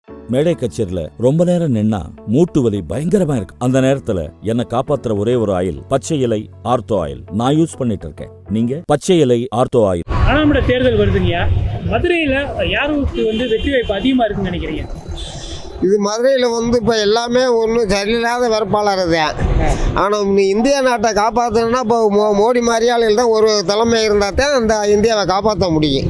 மேடை கச்சேரியில ரொம்ப நேரம் நின்னா மூட்டு வலி பயங்கரமா இருக்கு. அந்த நேரத்துல என்ன காப்பாத்துற ஒரே ஒரு ஆயில் பச்சை இலை ஆர்த்தோ ஆயில் நான் யூஸ் பண்ணிட்டு இருக்கேன். நீங்க பச்சை இலை ஆர்த்தோ ஆயில். நாடாளுமன்ற தேர்தல் வருதுங்கய்யா, மதுரையில யாருக்கு வெற்றி வாய்ப்பு அதிகமா இருக்குன்னு நினைக்கிறீங்க? இது மதுரையில் இப்போ எல்லாமே ஒன்றும் சரியில்லாத வேட்பாளர் தான். ஆனால் இந்தியா நாட்டை காப்பாற்றணுன்னா இப்போ மோடி மாதிரியாளில் தான் ஒரு தலைமை இருந்தால் தான் அந்த இந்தியாவை காப்பாற்ற முடியும்.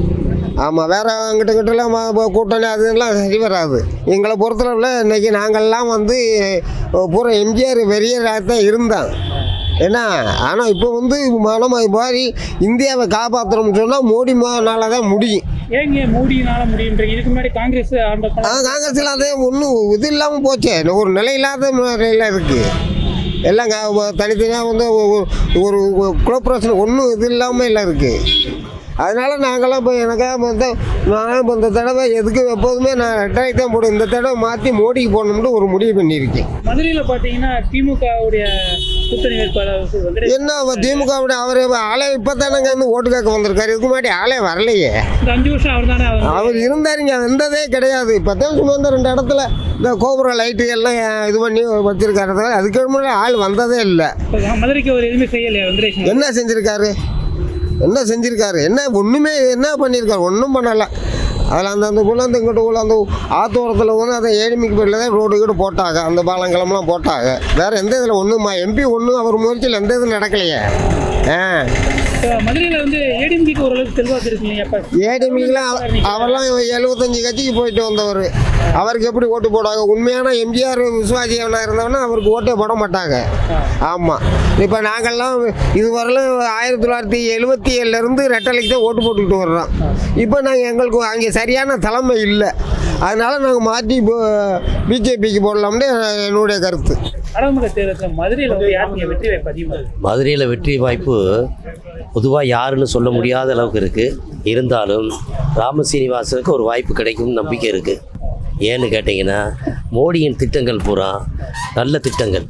ஆமாம், வேறு கிட்டலாம் கூட்டணி அதுலாம் சரி வராது. எங்களை பொறுத்தளவில் இன்றைக்கி நாங்கள்லாம் பூரா எம்ஜிஆர் வெறியராக தான் இருந்தோம். ஏன்னா ஆனால் இப்போ மனம் மாதிரி இந்தியாவை காப்பாற்றணும்னு சொன்னால் மோடினால தான் முடியும். ஏங்க மோடினால முடியுன்றீங்க? இதுக்கு முன்னாடி காங்கிரஸ் காங்கிரஸில் அதே ஒன்றும் இது இல்லாமல் போச்சே, ஒரு நிலையில்லாத நிலையில் இருக்குது. எல்லாம் தனித்தனியாக ஒரு குலப்பிரச்சனை ஒன்றும் இது இல்லாமல் எல்லாம் இருக்குது. அதனால் நாங்களாம் இப்போ எனக்காக நான் இப்போ இந்த தடவை எதுக்கு எப்போதுமே நான் ரெட்டாய்க்கு தான் போடுவேன். இந்த தடவை மாற்றி மோடிக்கு போடணும்னு ஒரு முடிவு பண்ணியிருக்கேன். மதுரையில் பார்த்தீங்கன்னா திமுகவுடைய கூட்டணி வேட்பாளர் என்ன திமுகவுடைய அவரே ஆளே இப்போ தானங்க ஓட்டு கேட்க வந்திருக்காரு. இதுக்கு முன்னாடி ஆளே வரலையே. 5 வருஷம் அவர் தானே அவர் இருந்தாருங்க, வந்ததே கிடையாது. இப்போ தான் சும்மா இந்த 2 இடத்துல இந்த கோபுரம் லைட்டு எல்லாம் இது பண்ணி வச்சிருக்காரு. அதுக்கு முன்னாடி ஆள் வந்ததே இல்லை. மதுரைக்கு அவர் எதுவுமே செய்யலையா? என்ன செஞ்சுருக்காரு? என்ன ஒன்றுமே என்ன பண்ணியிருக்காரு? ஒன்றும் பண்ணலை. அதில் அந்த குழந்தை இங்கிட்ட அந்த ஆத்தோரத்தில் அதை ஏழுமிக்கு பேரில் தான் ரோடு கீடு போட்டாங்க, அந்த பாலங்கிழமெலாம் போட்டாங்க. வேறு எந்த இதில் ஒன்றுமா எம்பி ஒன்றும் அவர் முயற்சியில் எந்த இதில் நடக்கலையே. மதுரையில் ஏடிஎம்கேக்கு ஓரளவுக்கு செல்வாக்கு இருக்குங்க. ஏடிஎம்கேலாம் அவரெல்லாம் 75 கட்சிக்கு போயிட்டு வந்தவர். அவருக்கு எப்படி ஓட்டு போடுவாங்க? உண்மையான எம்ஜிஆர் விசுவாசியவனாக இருந்தவனா அவருக்கு ஓட்டே போட மாட்டாங்க. ஆமாம், இப்போ நாங்கள்லாம் இதுவரையிலும் 1977 ரெட்டலைக்கு தான் ஓட்டு போட்டுக்கிட்டு வர்றோம். இப்போ நாங்கள் எங்களுக்கு அங்கே சரியான தலைமை இல்லை. அதனால் நாங்கள் மாற்றி இப்போ பிஜேபிக்கு போடலாம்னு என்னுடைய கருத்து. மதுரையில் வெற்றி வாய்ப்பு பொதுவாக யாருன்னு சொல்ல முடியாத அளவுக்கு இருக்குது. இருந்தாலும் ராமசீனிவாசனுக்கு ஒரு வாய்ப்பு கிடைக்கும்னு நம்பிக்கை இருக்குது. ஏன்னு கேட்டிங்கன்னா மோடியின் திட்டங்கள் பூரா நல்ல திட்டங்கள்,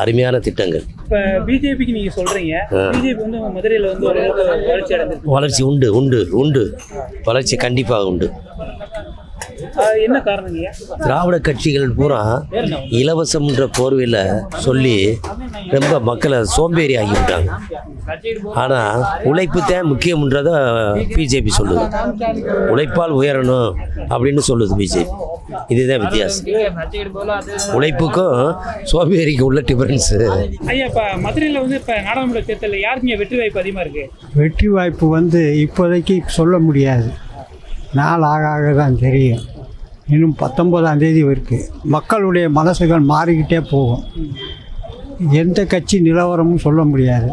அருமையான திட்டங்கள். இப்போ பிஜேபிக்கு நீங்கள் சொல்கிறீங்க, பிஜேபி மதுரையில் வளர்ச்சி அடைஞ்சிருக்கு. வளர்ச்சி உண்டு, வளர்ச்சி கண்டிப்பாக உண்டு. என்ன காரணங்க? திராவிட கட்சிகள் பூரா இலவசம்ன்ற போர்வையில் சொல்லி ரொம்ப மக்களை சோம்பேறி ஆகிவிட்டாங்க. ஆனால் உழைப்பு தான் முக்கியம்ன்றதை பிஜேபி சொல்லுது. உழைப்பால் உயரணும் அப்படின்னு சொல்லுது பிஜேபி. இதுதான் வித்தியாசம். உழைப்புக்கும் சோம்பேறிக்கும் உள்ள டிஃபரன்ஸு. ஐயா, இப்போ மதுரையில் இப்போ நாடாளுமன்ற தேர்தலில் யாருக்குங்க வெற்றி வாய்ப்பு அதிகமாக இருக்குது? வெற்றி வாய்ப்பு இப்போதைக்கு சொல்ல முடியாது. நாள் ஆக தான் தெரியும். இன்னும் 19ஆம் தேதி இருக்குது. மக்களுடைய மனசுகள் மாறிக்கிட்டே போகும். எந்த கட்சி நிலவரமும் சொல்ல முடியாது.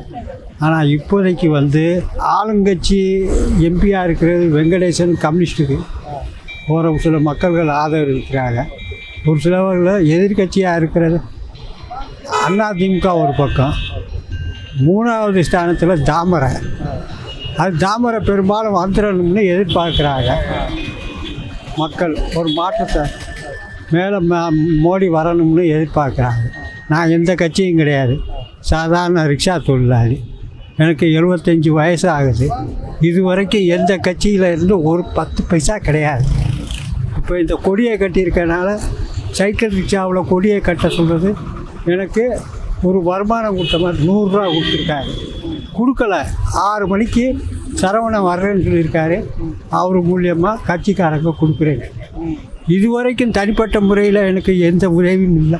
ஆனால் இப்போதைக்கு ஆளுங்கட்சி எம்பியாக இருக்கிறது வெங்கடேசன் கம்யூனிஸ்ட்டுக்கு ஒரு சில மக்கள்கள் ஆதரவு இருக்கிறாங்க. ஒரு சிலவர்கள் எதிர்கட்சியாக இருக்கிறது அதிமுக ஒரு பக்கம். 3வது ஸ்தானத்தில் தாமரை. தாமரை பெரும்பாலும் வந்துடணும்னு எதிர்பார்க்குறாங்க மக்கள். ஒரு மாற்றத்தை மேலே மோடி வரணும்னு எதிர்பார்க்குறாங்க. நான் எந்த கட்சியும் கிடையாது, சாதாரண ரிக்ஷா தொழிலாளி. எனக்கு 75 வயசு ஆகுது. இது வரைக்கும் எந்த கட்சியில் இருந்து ஒரு 10 பைசா கிடையாது. இப்போ இந்த கொடியை கட்டியிருக்கனால சைக்கிள் ரிக்ஷாவில் கொடியை கட்ட சொல்கிறது எனக்கு ஒரு வருமானம் கொடுத்த மாதிரி 100 ரூபா கொடுத்துருக்காரு. கொடுக்கல. 6 மணிக்கு சரவணன் வர்றேன்னு சொல்லியிருக்காரு. அவர் மூலியமாக கட்சிக்காரங்க கொடுக்குறேங்க. இது வரைக்கும் தனிப்பட்ட முறையில் எனக்கு எந்த உதவியும் இல்லை,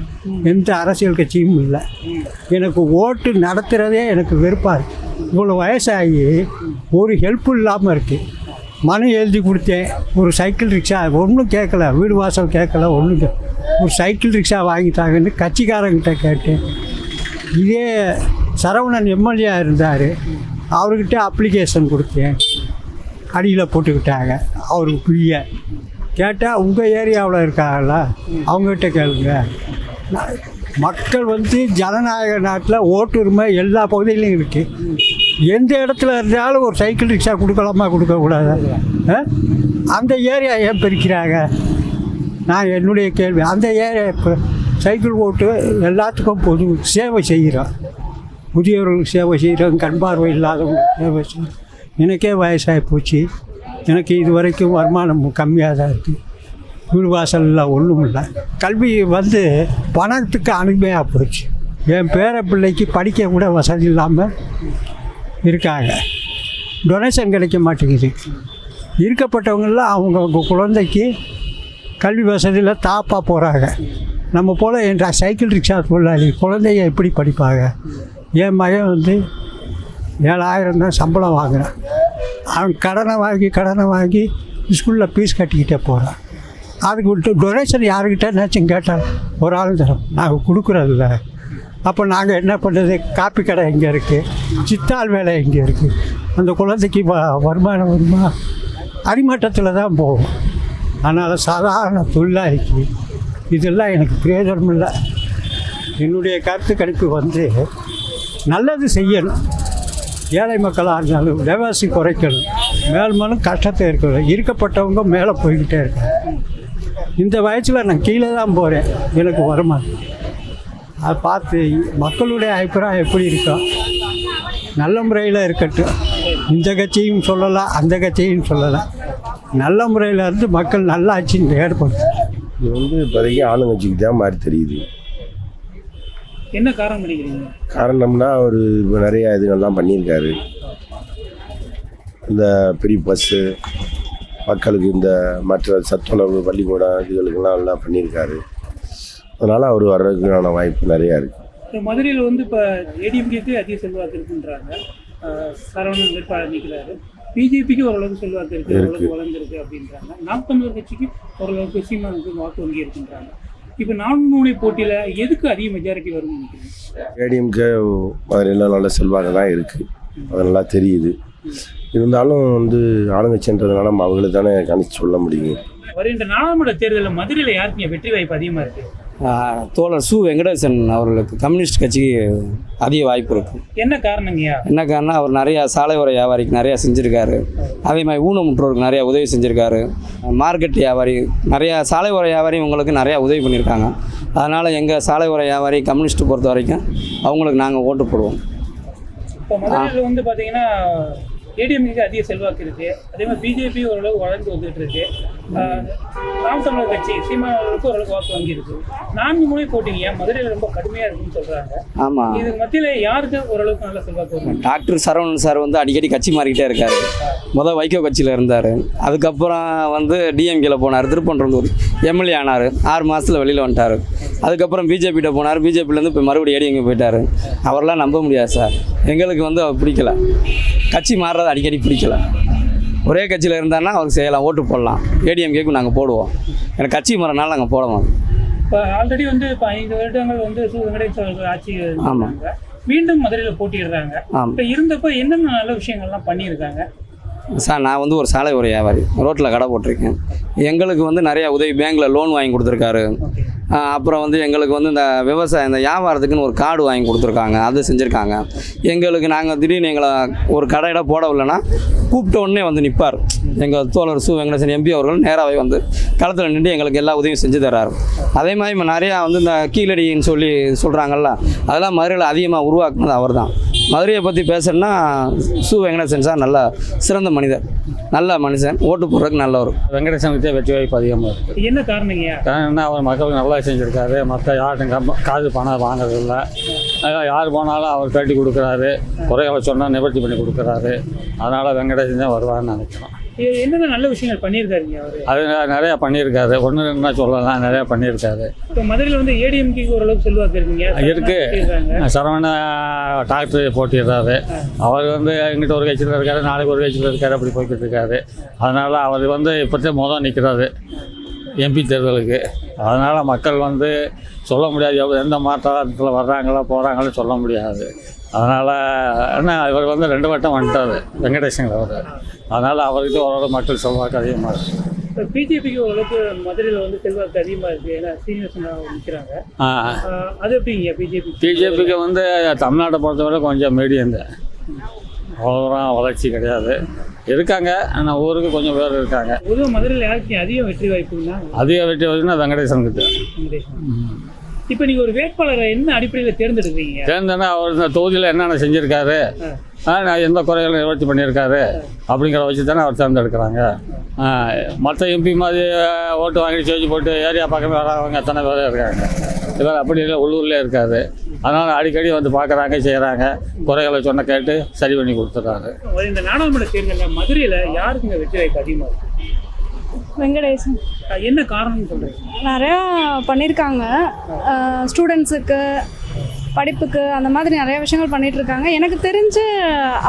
எந்த அரசியல் கட்சியும் இல்லை. எனக்கு ஓட்டு நடத்துகிறதே எனக்கு வெறுப்பாக இருக்குது. இவ்வளோ வயசாகி ஒரு ஹெல்ப்பு இல்லாமல் இருக்குது. மனு எழுதி கொடுத்தேன். ஒரு சைக்கிள் ரிக்ஷா ஒன்றும் கேட்கல, வீடு வாசல் கேட்கல, ஒன்றும் ஒரு சைக்கிள் ரிக்ஷா வாங்கிட்டாங்கன்னு கட்சிக்காரங்கிட்ட கேட்டேன். இதே சரவணன் எம்எல்ஏ இருந்தார், அவர்கிட்ட அப்ளிகேஷன் கொடுத்தேன். அடியில் போட்டுக்கிட்டாங்க. அவருக்கு புரிய கேட்டால் உங்கள் ஏரியாவில் இருக்காங்களா, அவங்ககிட்ட கேளுங்க. மக்கள் ஜனநாயக நாட்டில் ஓட்டுரிமை எல்லா பகுதியிலையும் இருக்குது. எந்த இடத்துல இருந்தாலும் ஒரு சைக்கிள் ரிக்ஷா கொடுக்கலாமா, கொடுக்கக்கூடாது? அந்த ஏரியா ஏன் பிரிக்கிறாங்க? நான் என்னுடைய கேள்வி. அந்த ஏரியா இப்போ சைக்கிள் ஓட்டு எல்லாத்துக்கும் பொது சேவை செய்கிறோம். முதியோர்களுக்கு சேவை செய்கிறோம், கண் பார்வை இல்லாதவங்களுக்கு சேவை செய்கிறோம். எனக்கே வயசாகி போச்சு. எனக்கு இது வரைக்கும் வருமானம் கம்மியாக தான் இருக்குது. வீடு வாசலில் ஒன்றும் இல்லை. கல்வி வந்து பணத்துக்கு அனுமையாக போச்சு. என் பேர பிள்ளைக்கு படிக்க கூட வசதி இல்லாமல் இருக்காங்க. டொனேஷன் கிடைக்க மாட்டேங்குது. இருக்கப்பட்டவங்களாம் அவங்க குழந்தைக்கு கல்வி வசதியில் தாப்பாக போகிறாங்க. நம்ம போல் என் சைக்கிள் ரிக்ஷா தொழிலாளி குழந்தைய எப்படி படிப்பாங்க? என் மகன் வந்து 7,000 தான் சம்பளம் வாங்குகிறான். அவன் கடனை வாங்கி ஸ்கூலில் ஃபீஸ் கட்டிக்கிட்டே போகிறான். அதுக்கு விட்டு டொனேஷன் யாருக்கிட்டேனாச்சும் கேட்டால் ஒரு ஆள் தரோம், நாங்கள் கொடுக்குறதில்ல. அப்போ நாங்கள் என்ன பண்ணுறது? காப்பி கடை எங்கே இருக்குது? சித்தாள் வேலை எங்கே இருக்குது? அந்த குழந்தைக்கு வருமானம் வருமா? அடிமட்டத்தில் தான் போகும். அதனால் சாதாரண தொழிலாளிக்கு இதெல்லாம் எனக்கு பிரயோஜனம் இல்லை. என்னுடைய கருத்து கணிப்பு வந்து நல்லது செய்யணும். ஏழை மக்களாக இருந்தாலும் விலைவாசி குறைக்கணும். மேலும் கஷ்டத்தை இருக்கணும். இருக்கப்பட்டவங்க மேலே போய்கிட்டே இருக்காங்க. இந்த வயசில் நான் கீழே தான் போகிறேன். எனக்கு வருமானம் அதை பார்த்து மக்களுடைய அபிப்பிராயம் எப்படி இருக்கும்? நல்ல முறையில் இருக்கட்டும். இந்த கட்சியும் சொல்லலாம், அந்த கட்சியும் சொல்லலாம். நல்ல முறையில் இருந்து மக்கள் நல்லாட்சி ஏற்படும். இது வந்து இப்போதைக்கு ஆளுங்கட்சிக்கு தான் மாதிரி தெரியுது. என்ன காரணம் நினைக்கிறீங்க? காரணம்னா அவர் இப்போ நிறைய இதுகள்லாம் பண்ணியிருக்காரு. இந்த ஃப்ரீ பஸ்ஸு, மக்களுக்கு இந்த மற்ற சத்துணவு பள்ளிக்கூடம் இதுகளுக்கெல்லாம் எல்லாம் பண்ணியிருக்காரு. அதனால் அவர் வர்றதுக்கான வாய்ப்பு நிறையா இருக்குது. இப்போ மதுரையில் வந்து இப்போ ஏடிஎம்கேக்கு அதிக செல்வாக்கு இருக்குன்றாங்க. சரவணன் வேட்பாளர் நிற்கிறாரு. பிஜேபிக்கு ஓரளவுக்கு செல்வாக்கு இருக்குது, ஓரளவுக்கு வளர்ந்துருக்கு அப்படின்றாங்க. நாம் தமிழர் கட்சிக்கு ஓரளவுக்கு சீமானுக்கு வாக்கு வங்கி இருக்குன்றாங்க. இப்போ 4 முனை போட்டியில் எதுக்கு அதிக மெஜாரிட்டி வரும்னு நினைக்கிறேன்? ஏடிஎம்கே மதுரையில் நல்ல செல்வாக்கு தான் இருக்குது, அது நல்லா தெரியுது. இருந்தாலும் வந்து ஆளுங்கட்சின்றதுனால நம்ம அவங்களுக்கு தானே கணிச்சு சொல்ல முடியும். வருகின்ற நாடாளுமன்ற தேர்தலில் மதுரையில் யாருக்கு வெற்றி வாய்ப்பு அதிகமாக இருக்குது? தோழர் சு வெங்கடேசன் அவர்களுக்கு கம்யூனிஸ்ட் கட்சிக்கு அதிக வாய்ப்பு இருக்குது. என்ன காரணங்கய்யா? என்ன காரணம்? அவர் நிறையா சாலை ஓர வியாபாரிக்கு நிறையா செஞ்சுருக்காரு. அதே மாதிரி ஊனமுற்றோருக்கு நிறையா உதவி செஞ்சுருக்காரு. மார்க்கெட் வியாபாரி, நிறையா சாலை ஓர வியாபாரி உங்களுக்கு நிறையா உதவி பண்ணியிருக்காங்க. அதனால் எங்கள் சாலை ஓர வியாபாரி கம்யூனிஸ்ட்டு பொறுத்த வரைக்கும் அவங்களுக்கு நாங்கள் ஓட்டு போடுவோம். இப்போ மதுரையில் வந்து பார்த்தீங்கன்னா ஏடிஎம்கேக்கு அதிக செல்வாக்கு இருக்குது. அதே மாதிரி பிஜேபி ஓரளவு வளர்ந்து வந்துட்டு இருக்கு. நாம் தமிழர் கட்சி சீமானவர்களுக்கு ஓரளவுக்கு வாக்கு வாங்கி இருக்கு. 4 முனை போட்டிங்க மதுரையில் ரொம்ப கடுமையாக இருக்குன்னு சொல்கிறாங்க. ஆமாம், இதுக்கு மத்தியில் யாருக்கு ஓரளவுக்கு நல்ல செல்வாக்கு வரும்? டாக்டர் சரவணன் சார் வந்து அடிக்கடி கட்சி மாறிக்கிட்டே இருக்கார். முதல் வைகோ கட்சியில் இருந்தார். அதுக்கப்புறம் வந்து டிஎம்கேல போனார். திருப்பன்றந்தூர் எம்எல்ஏ ஆனார். 6 மாதத்தில் வெளியில் வந்துட்டார். அதுக்கப்புறம் பிஜேபிகிட்ட போனார். பிஜேபியிலேருந்து இப்போ மறுபடியும் ஏடிஎம்கே போயிட்டார். அவரெல்லாம் நம்ப முடியாது சார். எங்களுக்கு வந்து அவர் பிடிக்கல. கட்சி மாறுறது அடிக்கடி பிடிக்கல. ஒரே கட்சியில் இருந்தாருன்னா அவருக்கு செய்யலாம், ஓட்டு போடலாம். ஏடிஎம்கேக்கு நாங்கள் போடுவோம். எனக்கு கட்சி மாறனால நாங்கள் போட மாட்டோம். இப்போ ஆல்ரெடி வந்து இப்போ 5 வருடங்கள் வந்து சு வெங்கடேசன் அவர்கள் ஆட்சி இருக்காங்க. மீண்டும் மதுரையில் போட்டிடுறாங்க. இப்போ இருந்தப்போ என்னென்ன நல்ல விஷயங்கள்லாம் பண்ணியிருக்காங்க சார்? நான் வந்து ஒரு சாலை ஒரு வியாபாரி, ரோட்டில் கடை போட்டிருக்கேன். எங்களுக்கு வந்து நிறையா உதவி, பேங்க்கில் லோன் வாங்கி கொடுத்துருக்காரு. அப்புறம் வந்து எங்களுக்கு வந்து இந்த விவசாயம், இந்த வியாபாரத்துக்குன்னு ஒரு கார்டு வாங்கி கொடுத்துருக்காங்க, அது செஞ்சுருக்காங்க. எங்களுக்கு நாங்கள் திடீர்னு எங்களை ஒரு கடையிட போடவில்லைன்னா கூப்பிட்ட உடனே வந்து நிற்பார். எங்கள் தோழர் சு வெங்கடேசன் எம்பி அவர்கள் நேராகவே வந்து களத்தில் நின்று எங்களுக்கு எல்லா உதவியும் செஞ்சு தர்றாரு. அதே மாதிரி நிறையா வந்து இந்த கீழடின்னு சொல்லி சொல்கிறாங்கல்ல, அதெல்லாம் மதுரையில் அதிகமாக உருவாக்குனது அவர் தான். மதுரையை பற்றி பேசுகிறேன்னா சு வெங்கடேசன் சார் நல்ல சிறந்த மனிதர், நல்ல மனுஷன், ஓட்டு போடுறதுக்கு நல்லவர். வெங்கடேசனுக்கு வெற்றி வாய்ப்பு அதிகமாக இருக்குது. என்ன காரணங்க? காரணம்னா அவர் மக்களுக்கு நல்லா செஞ்சுருக்காரு. மற்ற யார்ட்டும் காசு பணம் வாங்குறதில்ல. யார் போனாலும் அவர் பேட்டி கொடுக்குறாரு, குறைகளை சொன்னால் நிவர்த்தி பண்ணி கொடுக்குறாரு. அதனால் வெங்கடேசன் தான் வருவார்னு நினைக்கிறோம். என்னென்ன நல்ல விஷயங்கள் பண்ணியிருக்காருங்க அவர்? அது நிறையா பண்ணியிருக்காரு. ஒன்று என்ன சொல்லலாம், நிறையா பண்ணியிருக்காரு. இப்போ மதுரையில் வந்து ஏடிஎம்கேக்கு ஓரளவுக்கு செல்வாக்கு இருக்குங்க. இருக்குது. சரவண டாக்டர் போட்டிடுறாரு. அவர் வந்து எங்கிட்ட ஒரு கட்சியில் இருக்காரு, நாளைக்கு ஒரு கட்சியில் இருக்காரு, அப்படி போய்கிட்டு இருக்காரு. அதனால் அவர் வந்து இப்போத்தே நிற்கிறாரு எம்பி தேர்தலுக்கு. அதனால் மக்கள் வந்து சொல்ல முடியாது எந்த மாற்றத்தில் வர்றாங்களோ போகிறாங்களோ சொல்ல முடியாது. அதனால் என்ன, இவர் வந்து 2 வட்டம் வந்துட்டார் வெங்கடேசன் அவர். அதனால் அவர்கிட்ட ஓரளவு மக்கள் செல்வாக்கு அதிகமாக இருக்குது. இப்போ பிஜேபிக்கு ஓரளவுக்கு மதுரையில் வந்து செல்வாக்கு அதிகமாக இருக்குது. ஏன்னா சீனியர்ஸ் நிற்கிறாங்க. அது எப்படிங்க பிஜேபிக்கு வந்து தமிழ்நாட்டை பொறுத்தவரை கொஞ்சம் மீடியம் தான், அவ்வளோ வளர்ச்சி கிடையாது. இருக்காங்க, ஆனால் ஊருக்கு கொஞ்சம் பேர் இருக்காங்க. பொதுவாக மதுரையில் யாருக்கு அதிக வெற்றி வாய்ப்புன்னா? அதிக வெற்றி வாய்ப்புன்னா வெங்கடேசனுக்கு தான். இப்போ நீங்கள் ஒரு வேட்பாளரை என்ன அடிப்படையில் தேர்ந்தெடுக்கிறீங்க? தேர்ந்தேன்னா அவர் இந்த தொகுதியில் என்னென்ன செஞ்சுருக்காரு, நான் எந்த குறைகளும் நிவர்த்தி பண்ணியிருக்காரு அப்படிங்கிற வச்சு தானே அவர் தேர்ந்தெடுக்கிறாங்க. மற்ற எம்பி மாதிரி ஓட்டு வாங்கி செஞ்சு போட்டு ஏரியா பக்கமே வராதவங்க எத்தனை பேர் இருக்காங்க. இவர் அப்படி இல்லை, உள்ளூர்லேயே இருக்காரு. அதனால் அடிக்கடி வந்து பார்க்குறாங்க, செய்கிறாங்க, குறைகளை சொன்ன கேட்டு சரி பண்ணி கொடுத்துட்றாரு. இந்த நாடாளுமன்ற தேர்தலில் மதுரையில் யாருக்குங்க வெற்றி வாய்ப்பு அதிகமாக இருக்குது? வெங்கடேசன். என்ன காரணம்னு சொல்கிறீங்க? நிறையா பண்ணியிருக்காங்க, ஸ்டூடெண்ட்ஸுக்கு படிப்புக்கு அந்த மாதிரி நிறைய விஷயங்கள் பண்ணிகிட்ருக்காங்க. எனக்கு தெரிஞ்சு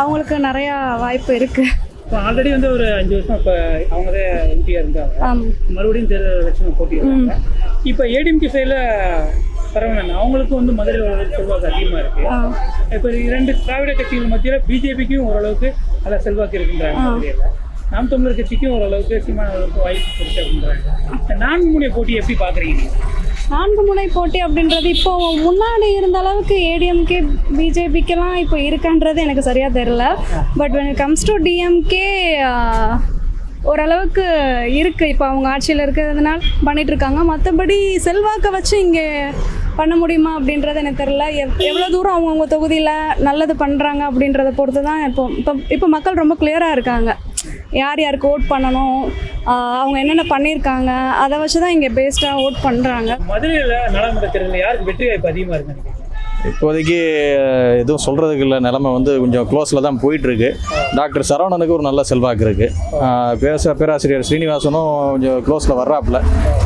அவங்களுக்கு நிறையா வாய்ப்பு இருக்குது. இப்போ ஆல்ரெடி வந்து ஒரு 5 வருஷம் இப்போ அவங்க தான் எம்பியாக இருந்தாங்க, மறுபடியும் தேர்தல் எலெக்ஷன் போட்டியிருக்காங்க. இப்போ ஏடிஎம்கே சைடில் சரவணன் அவங்களுக்கு வந்து மதுரை செல்வாக்கு அதிகமாக இருக்குது. இப்போ 2 திராவிட கட்சிகள் மத்தியில் பிஜேபிக்கும் ஓரளவுக்கு அதில் செல்வாக்கு இருக்குன்றாங்க. மதுரையில் நாம் தமிழர் கட்சிக்கும் ஓரளவுக்கு சீமான் அளவுக்கு வாய்ப்பு இருக்குது அப்படின்றாங்க. 4 முனை போட்டி எப்படி பார்க்குறீங்க? 4 முனை போட்டி அப்படின்றது இப்போ முன்னாடி இருந்த அளவுக்கு ஏடிஎம்கே பிஜேபிக்கெல்லாம் இப்போ இருக்கான்றது எனக்கு சரியாக தெரில. But when it comes to DMK ஓரளவுக்கு இருக்குது. இப்போ அவங்க ஆட்சியில் இருக்கிறதுனால பண்ணிகிட்ருக்காங்க. மற்றபடி செல்வாக்கை வச்சு இங்கே பண்ண முடியுமா அப்படின்றது எனக்கு தெரில. எவ்வளோ தூரம் அவங்கவுங்க தொகுதியில் நல்லது பண்ணுறாங்க அப்படின்றத பொறுத்து தான் இப்போ மக்கள் ரொம்ப கிளியராக இருக்காங்க. யார் யாருக்கு ஓட் பண்ணணும், அவங்க என்னென்ன பண்ணியிருக்காங்க, அதை வச்சு தான் இங்கே பேஸ்டாக ஓட் பண்ணுறாங்க. மதுரையில் நாடாளுமன்ற தேர்தலில் யாருக்கு வெற்றி வாய்ப்பு அதிகமாக இருக்குன்னு? இப்போதைக்கு எதுவும் சொல்கிறதுக்கு இல்லை, நிலைமை வந்து கொஞ்சம் க்ளோஸில் தான் போயிட்டுருக்கு. டாக்டர் சரவணனுக்கு ஒரு நல்ல செல்வாக்கு இருக்குது. பேராசிரியர் ஸ்ரீனிவாசனும் கொஞ்சம் க்ளோஸில் வர்றாப்புல,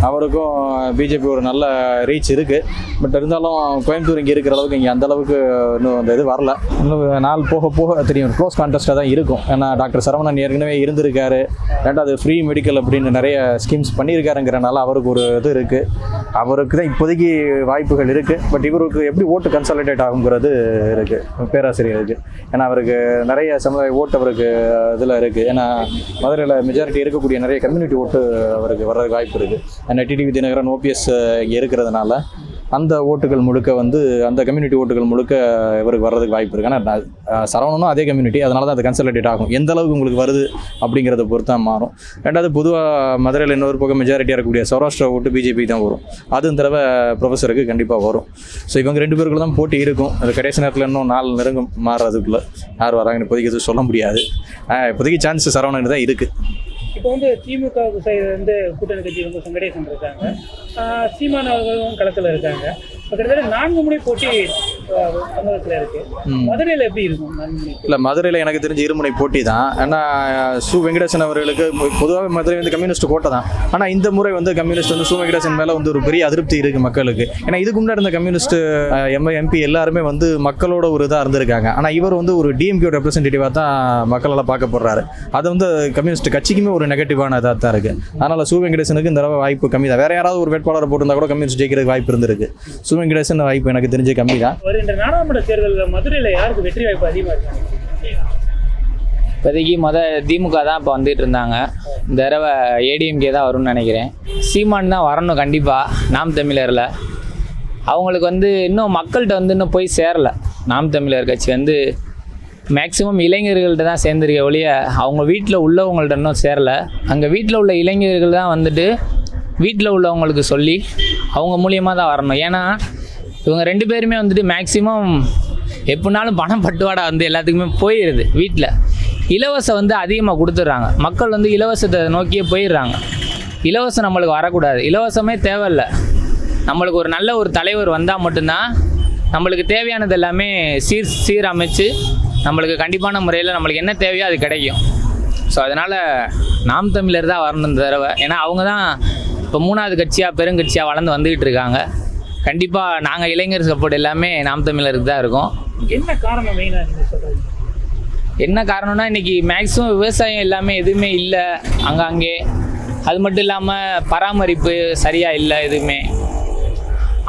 அவருக்கும் பிஜேபி ஒரு நல்ல ரீச் இருக்குது. பட் இருந்தாலும் கோயம்புத்தூர் இங்கே இருக்கிற அளவுக்கு இங்கே அந்தளவுக்கு இன்னும் அந்த இது வரல. இன்னும் நாள் போக போக தெரியும், க்ளோஸ் கான்டெஸ்ட்டாக தான் இருக்கும். ஏன்னா டாக்டர் சரவணன் ஏற்கனவே இருந்திருக்காரு. ரெண்டாவது ஃப்ரீ மெடிக்கல் அப்படின்னு நிறைய ஸ்கீம்ஸ் பண்ணியிருக்காருங்கிறனால அவருக்கு ஒரு இது இருக்குது. அவருக்கு தான் இப்போதைக்கு வாய்ப்புகள் இருக்குது. பட் இவருக்கு எப்படி ஓட்டு கன்சாலிடேட் ஆகுங்கிறது இருக்குது பேராசிரியருக்கு. ஏன்னா அவருக்கு நிறைய சமுதாய ஓட்டு அவருக்கு இதில் இருக்குது. ஏன்னா மதுரையில் மெஜாரிட்டி இருக்கக்கூடிய நிறைய கம்யூனிட்டி ஓட்டு அவருக்கு வர்றதுக்கு வாய்ப்பு இருக்குது. ஏன்னா டிடிவி தினகரன் ஓபிஎஸ் இங்கே இருக்கிறதுனால அந்த ஓட்டுகள் முழுக்க வந்து அந்த கம்யூனிட்டி ஓட்டுகள் முழுக்க இவருக்கு வர்றதுக்கு வாய்ப்பு இருக்குது. ஆனால் சரவணனும் அதே கம்யூனிட்டி, அதனால தான் அது கன்சல்டேட் ஆகும். எந்த அளவுக்கு உங்களுக்கு வருது அப்படிங்கிறத பொறுத்து தான் மாறும். ரெண்டாவது பொதுவாக மதுரையில் இன்னொரு பக்கம் மெஜாரிட்டியாக இருக்கக்கூடிய சௌராஷ்டிரா ஓட்டு பிஜேபி தான் வரும். அது இந்த தடவை ப்ரொஃபஸருக்கு கண்டிப்பாக வரும். ஸோ இவங்க 2 பேருக்குள்ள தான் போட்டி இருக்கும். அது கடைசி நேரத்தில் இன்னும் 4 நெருங்கும் மாறுறதுக்குள்ளே யார் வராங்கன்னு இப்போதைக்கு எதுவும் சொல்ல முடியாது. இப்போதைக்கு சான்ஸ் சரவணன் தான் இருக்குது. இப்போ வந்து திமுக சைடு வந்து கூட்டணி கட்சி வந்து வெங்கடேசன் இருக்காங்க, சீமான் அவர்களும் களத்தில் இருக்காங்க. கிட்டத்தட்ட 4 முனை போட்டி தமிழகத்தில் இருக்குது. மதுரையில் எப்படி இருக்கும்? 4 முனை இல்லை, மதுரையில் எனக்கு தெரிஞ்சு 2 முனை போட்டி தான். ஏன்னா சு வெங்கடேசன் அவர்களுக்கு பொதுவாக மதுரை வந்து கம்யூனிஸ்ட் கோட்டை தான். ஆனால் இந்த முறை வந்து கம்யூனிஸ்ட் வந்து சு வெங்கடேசன் மேலே வந்து ஒரு பெரிய அதிருப்தி இருக்குது மக்களுக்கு. ஏன்னா இதுக்கு முன்னாடி இருந்த கம்யூனிஸ்ட் எம்பி எல்லாருமே வந்து மக்களோட ஒரு இதாக இருந்திருக்காங்க. ஆனால் இவர் வந்து ஒரு டிஎம்கே ரெப்ரஸன்டேட்டிவாக தான் மக்களால் பார்க்கப்படுறாரு. அது வந்து கம்யூனிஸ்ட் கட்சிக்குமே ஒரு நெகட்டிவான இதாக தான் இருக்குது. அதனால் சு வெங்கடேசனுக்கு இந்த தடவை வாய்ப்பு கம்மி தான். வேறு யாராவது ஒரு வேட்பாளரை போட்டிருந்தா கூட கம்யூனிஸ்ட் ஜெயிக்கிறதுக்கு வாய்ப்பு இருந்திருக்கு. சு வெங்கடேசன் வாய்ப்பு எனக்கு தெரிஞ்ச கம்மி தான். வருகின்ற நாடாளுமன்ற தேர்தலில் மதுரையில் யாருக்கு வெற்றி வாய்ப்பு அதிகமாக இருக்கு? இப்போதைக்கு திமுக தான் இப்போ வந்துட்டு இருந்தாங்க. இந்த தடவை ஏடிஎம்கே தான் வரும்னு நினைக்கிறேன். சீமான் தான் வரணும் கண்டிப்பாக. நாம் தமிழரில் அவங்களுக்கு வந்து இன்னும் மக்கள்கிட்ட வந்து இன்னும் போய் சேரலை. நாம் தமிழர் கட்சி வந்து மேக்ஸிமம் இளைஞர்கள்ட்ட தான் சேர்ந்துருக்க ஒழிய அவங்க வீட்டில் உள்ளவங்கள்ட்ட இன்னும் சேரலை. அங்கே வீட்டில் உள்ள இளைஞர்கள் தான் வந்துட்டு வீட்டில் உள்ளவங்களுக்கு சொல்லி அவங்க மூலியமாக தான் வரணும். ஏன்னா இவங்க 2 பேருமே வந்துட்டு மேக்ஸிமம் எப்படினாலும் பணம் பட்டுவாடா வந்து எல்லாத்துக்குமே போயிடுது. வீட்டில் இலவசம் வந்து அதிகமாக கொடுத்துட்றாங்க. மக்கள் வந்து இலவசத்தை நோக்கியே போயிடுறாங்க. இலவசம் நம்மளுக்கு வரக்கூடாது, இலவசமே தேவையில்லை. நம்மளுக்கு ஒரு நல்ல ஒரு தலைவர் வந்தால் மட்டும்தான் நம்மளுக்கு தேவையானது எல்லாமே சீரமைச்சு நம்மளுக்கு கண்டிப்பான முறையில் நம்மளுக்கு என்ன தேவையோ அது கிடைக்கும். ஸோ அதனால் நாம் தமிழர் தான் வரணும் இந்த தடவை. ஏன்னா அவங்க தான் இப்போ 3வது கட்சியாக பெருங்கட்சியாக வளர்ந்து வந்துக்கிட்டு இருக்காங்க. கண்டிப்பாக நாங்கள் இளைஞர் சப்போர்ட் எல்லாமே நாம் தமிழருக்கு தான் இருக்கும். என்ன காரணம் மெயினாக நீங்கள் சொல்கிறீங்க? என்ன காரணம்னா இன்றைக்கி மேக்ஸிமம் விவசாயம் எல்லாமே எதுவுமே இல்லை அங்கே. அது மட்டும் இல்லாமல் பராமரிப்பு சரியாக இல்லை. எதுவுமே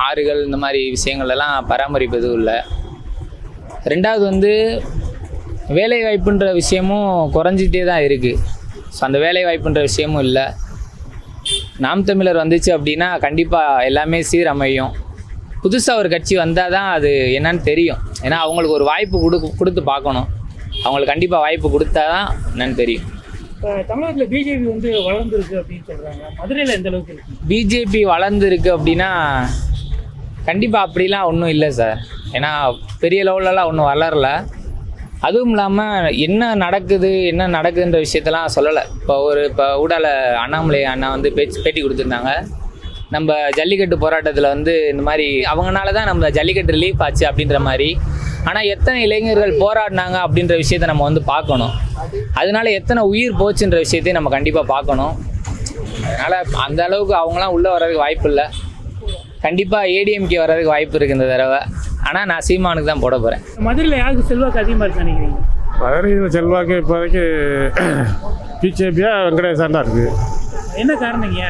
ஆறுகள் இந்த மாதிரி விஷயங்கள்லாம் பராமரிப்பு எதுவும் இல்லை. ரெண்டாவது வந்து வேலைவாய்ப்புன்ற விஷயமும் குறைஞ்சிட்டே தான் இருக்குது. ஸோ அந்த வேலைவாய்ப்புன்ற விஷயமும் இல்லை. நாம் தமிழர் வந்துச்சு அப்படின்னா கண்டிப்பாக எல்லாமே சீரமையும். புதுசாக ஒரு கட்சி வந்தால் தான் அது என்னன்னு தெரியும். ஏன்னா அவங்களுக்கு ஒரு வாய்ப்பு கொடுத்து பார்க்கணும். அவங்களுக்கு கண்டிப்பாக வாய்ப்பு கொடுத்தா தான் என்னன்னு தெரியும். இப்போ தமிழகத்தில் பிஜேபி வந்து வளர்ந்துருக்கு அப்படின்னு சொல்கிறாங்க. மதுரையில் எந்த அளவுக்கு இருக்குது? பிஜேபி வளர்ந்துருக்கு அப்படின்னா கண்டிப்பாக அப்படிலாம் ஒன்றும் இல்லை சார். ஏன்னா பெரிய லெவலெலாம் ஒன்றும் வளரல. அதுவும் இல்லாமல் என்ன நடக்குதுன்ற விஷயத்தெல்லாம் சொல்லலை. இப்போ ஊடால அண்ணாமலை அண்ணா வந்து பேட்டி கொடுத்துருந்தாங்க. நம்ம ஜல்லிக்கட்டு போராட்டத்தில் வந்து இந்த மாதிரி அவங்கனால தான் நம்ம ஜல்லிக்கட்டு ரிலீஃப் ஆச்சு அப்படின்ற மாதிரி. ஆனால் எத்தனை இளைஞர்கள் போராடினாங்க அப்படின்ற விஷயத்தை நம்ம வந்து பார்க்கணும். அதனால எத்தனை உயிர் போச்சுன்ற விஷயத்தையும் நம்ம கண்டிப்பாக பார்க்கணும். அதனால் அந்த அளவுக்கு அவங்களாம் உள்ளே வர்றதுக்கு வாய்ப்பு இல்லை. கண்டிப்பாக ஏடிஎம்கே வர்றதுக்கு வாய்ப்பு இருக்குது இந்த தடவை. ஆனால் நான் சீமானுக்கு தான் போட போகிறேன். மதுரையில் யாருக்கு செல்வாக்கு அதிகமாக இருக்குன்னு நினைக்கிறீங்க? மதுரையில் செல்வாக்கு இப்போதைக்கு பிஜேபியா வெங்கடேசன் தான் இருக்குது. என்ன காரணங்க?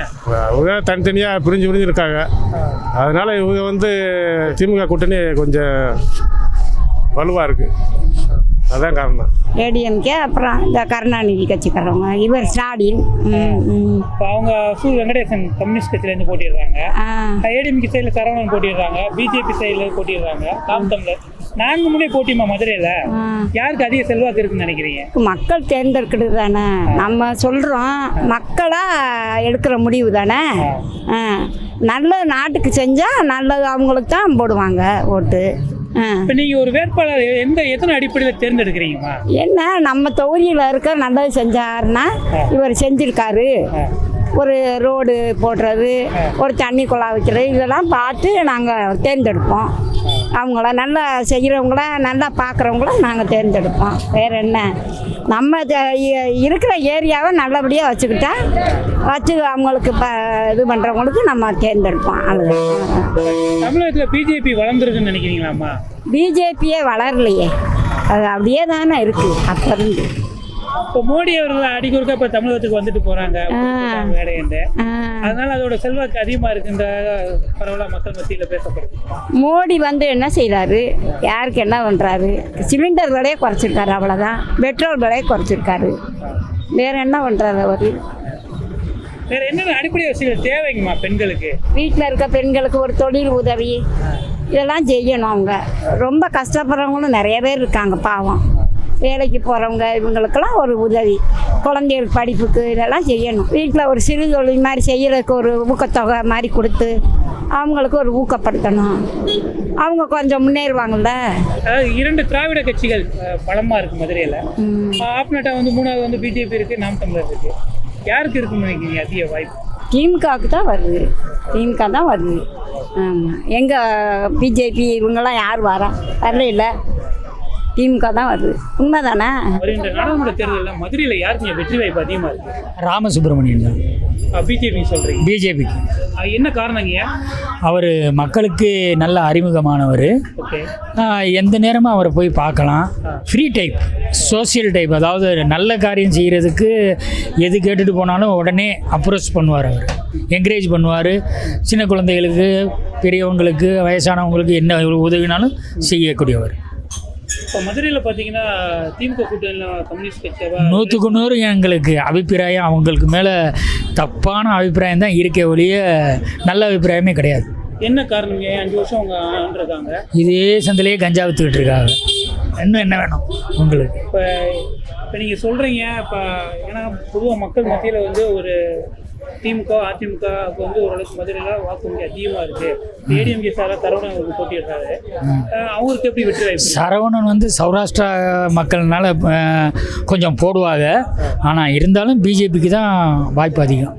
அவங்க தனித்தனியாக பிரிஞ்சு இருக்காங்க. அதனால் இவங்க வந்து திமுக கூட்டணி கொஞ்சம் வலுவாக இருக்குது. அதான் காரணம். ஏடிஎம்கே அப்புறம் இந்த கருணாநிதி கட்சிக்காரவங்க, இவர் ஸ்டாலின். இப்போ அவங்க வெங்கடேசன் கம்யூனிஸ்ட் கட்சியிலேருந்து போட்டிடுறாங்க. ஏடிஎம்கே சைடில் சரவணன் போட்டிடுறாங்க. பிஜேபி சைடில் போட்டிடுறாங்க. நாம் தமிழர் 4 முறை போட்டியுமா மதுரையில்? யாருக்கு அதிக செல்வாக்கு இருக்குன்னு நினைக்கிறீங்க? மக்கள் தேர்ந்தெடுக்கிறது தானே. நம்ம சொல்கிறோம் மக்களாக எடுக்கிற முடிவு தானே. நல்லது நாட்டுக்கு செஞ்சால் நல்லது அவங்களுக்கு தான் போடுவாங்க ஓட்டு. இப்போ நீங்கள் ஒரு வேட்பாளர் எத்தனை அடிப்படையில் தேர்ந்தெடுக்கிறீங்கம்மா? என்ன நம்ம தொகுதியில் இருக்க நல்லது செஞ்சாருன்னா இவர் செஞ்சுருக்காரு. ஒரு ரோடு போடுறது, ஒரு தண்ணி குழா வைக்கிறது, இதெல்லாம் பார்த்து நாங்கள் தேர்ந்தெடுப்போம். அவங்கள நல்லா செய்கிறவங்கள, நல்லா பார்க்குறவங்கள நாங்கள் தேர்ந்தெடுப்போம். வேறு என்ன, நம்ம இருக்கிற ஏரியாவை நல்லபடியாக வச்சுக்கிட்டா அவங்களுக்கு இது பண்ணுறவங்களுக்கு நம்ம தேர்ந்தெடுப்போம். அதுதான். தமிழகத்தில் பிஜேபி வளர்ந்துருக்குன்னு நினைக்கிறீங்களாம்மா? பிஜேபியே வளரலையே, அது அப்படியே தானே இருக்குது அப்போ இருந்து. இப்போ மோடி அவர்கள் அடிக்கொருக்கா இப்போ தமிழகத்துக்கு வந்துட்டு போகிறாங்க வேலையண்டு. அதனால அதோட செல்வாக்கு அதிகமாக இருக்குன்ற பரவலாக மக்கள் மத்தியில் பேசப்படுது. மோடி வந்து என்ன செய்கிறாரு, யாருக்கு என்ன பண்ணுறாரு? சிலிண்டர் விலையை குறைச்சிருக்காரு, அவ்வளோதான். பெட்ரோல் விலையை குறைச்சிருக்காரு. வேறு என்ன பண்ணுறாரு அவர்? வேறு என்னென்ன அடிப்படை வசதிகள் தேவைங்கம்மா பெண்களுக்கு? வீட்டில் இருக்க பெண்களுக்கு ஒரு தொழில் உதவி இதெல்லாம் செய்யணும். அவங்க ரொம்ப கஷ்டப்படுறவங்களும் நிறைய பேர் இருக்காங்க பாவம். வேலைக்கு போகிறவங்க இவங்களுக்கெல்லாம் ஒரு உதவி, குழந்தைகள் படிப்புக்கு இதெல்லாம் செய்யணும். வீட்டில் ஒரு சிறு தொழில் மாதிரி செய்கிறதுக்கு ஒரு ஊக்கத்தொகை மாதிரி கொடுத்து அவங்களுக்கு ஒரு ஊக்கப்படுத்தணும். அவங்க கொஞ்சம் முன்னேறுவாங்கள்ல. அதாவது 2 திராவிட கட்சிகள் பலமாக இருக்குது மதுரையில். ஆப்னட்டாக வந்து 3வது வந்து பிஜேபி இருக்குது, நாம் தமிழர் இருக்குது. யாருக்கு இருக்குன்னு நினைக்கிறீங்க அதிக வாய்ப்பு? திமுகவுக்கு தான் வருது. திமுக தான் வருது. ஆமாம். எங்கள் பிஜேபி இவங்கெல்லாம் யார் வரல இல்லை, திமுக தான் வருது. உண்மை தானே? வருகின்ற நாடாளுமன்ற தேர்தலில் மதுரையில் யாருக்கு வெற்றி வாய்ப்பு அதிகமாக இருக்குது? ராமசுப்ரமணியன் தான். பிஜேபி சொல்கிறீங்க? பிஜேபிக்கு. என்ன காரணங்க? அவர் மக்களுக்கு நல்ல அறிமுகமானவர். எந்த நேரமும் அவரை போய் பார்க்கலாம். ஃப்ரீ டைப், சோசியல் டைப், அதாவது நல்ல காரியம் செய்கிறதுக்கு எது கேட்டுட்டு போனாலும் உடனே அப்ரோச் பண்ணுவார். அவர் என்கரேஜ் பண்ணுவார். சின்ன குழந்தைகளுக்கு, பெரியவங்களுக்கு, வயசானவங்களுக்கு என்ன உதவினாலும் செய்யக்கூடியவர். இப்போ மதுரையில் பார்த்தீங்கன்னா திமுக கூட்டணியில் கம்யூனிஸ்ட் கட்சியாக 100க்கு 100 எங்களுக்கு அபிப்பிராயம் அவங்களுக்கு மேலே தப்பான அபிப்பிராயம் தான் இருக்கே ஒழிய நல்ல அபிப்பிராயமே கிடையாது. என்ன காரணம்? 5 வருஷம் அவங்க ஆண்டிருக்காங்க. இதே சந்திலேயே கஞ்சா விற்றுக்கிட்டு இருக்காங்க. இன்னும் என்ன வேணும் உங்களுக்கு? இப்போ நீங்கள் சொல்கிறீங்க. இப்போ ஏன்னா பொதுவாக மக்கள் மத்தியில் வந்து ஒரு திமுக அதிமுக வந்து ஓரளவுக்கு மதுரையில் வாக்கு வங்கி அதிகமாக இருக்குது. ஏடிஎம்கே சாராக சரவணன் அவருக்கு போட்டிடுறாரு. அவங்களுக்கு எப்படி வெற்றி வாய்ப்பு? சரவணன் வந்து சௌராஷ்டிரா மக்கள்னால கொஞ்சம் போடுவாங்க. ஆனால் இருந்தாலும் பிஜேபிக்கு தான் வாய்ப்பு அதிகம்.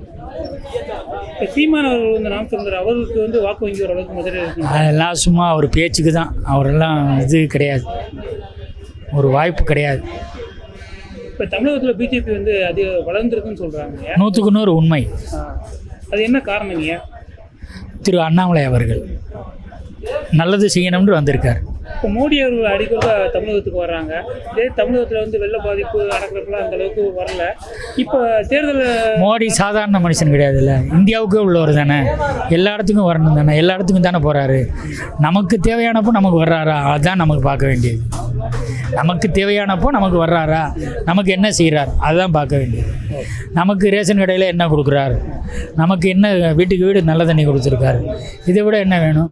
இப்போ சீமான் அவர்கள் வந்து நாம் தமிழர் அவருக்கு வந்து வாக்கு வங்கி ஓரளவுக்கு மதுரையில் இருக்கு. அதெல்லாம் சும்மா அவர் பேச்சுக்கு தான். அவரெல்லாம் இது கிடையாது, ஒரு வாய்ப்பு கிடையாது. இப்போ தமிழகத்தில் பிஜேபி வந்து அதிக வளர்ந்துருக்குன்னு சொல்கிறாங்க. 100க்கு 100 உண்மை. அது என்ன காரணங்க? திரு அண்ணாமலை அவர்கள் நல்லது செய்யணும்னு வந்திருக்கார். இப்போ மோடி அவர்கள் அடிக்கடி தமிழகத்துக்கு வர்றாங்க. இதே தமிழகத்தில் வந்து வெள்ள பாதிப்பு நடக்கிறப்பெல்லாம் அந்த அளவுக்கு வரல. இப்போ தேர்தல் மோடி சாதாரண மனுஷன் கிடையாதுல்ல, இந்தியாவுக்கே உள்ளவர் தானே. எல்லா இடத்துக்கும் வரணும் தானே, எல்லா இடத்துக்கும் தானே போகிறாரு. நமக்கு தேவையானப்போ நமக்கு வர்றாரா, அதுதான் நமக்கு பார்க்க வேண்டியது. நமக்கு தேவையானப்போ நமக்கு வர்றாரா, நமக்கு என்ன செய்கிறார், அதுதான் பார்க்க வேண்டியது. நமக்கு ரேஷன் கடையில் என்ன கொடுக்குறாரு, நமக்கு என்ன வீட்டுக்கு வீடு நல்ல தண்ணி கொடுத்துருக்காரு, இதை விட என்ன வேணும்?